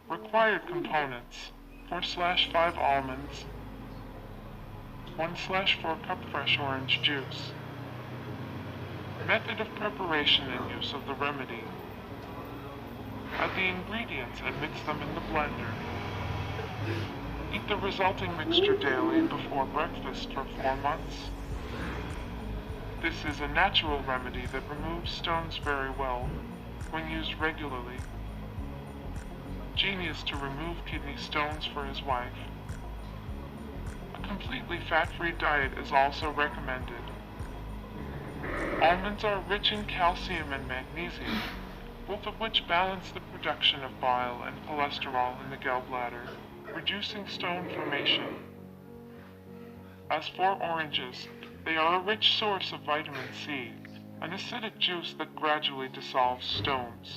Required components: 4/5 almonds, 1/4 cup fresh orange juice. Method of preparation and use of the remedy. Add the ingredients and mix them in the blender. Eat the resulting mixture daily before breakfast for 4 months. This is a natural remedy that removes stones very well when used regularly. Genius to remove kidney stones for his wife. A completely fat-free diet is also recommended. Almonds are rich in calcium and magnesium, both of which balance the production of bile and cholesterol in the gallbladder, reducing stone formation. As for oranges, they are a rich source of vitamin C, an acidic juice that gradually dissolves stones.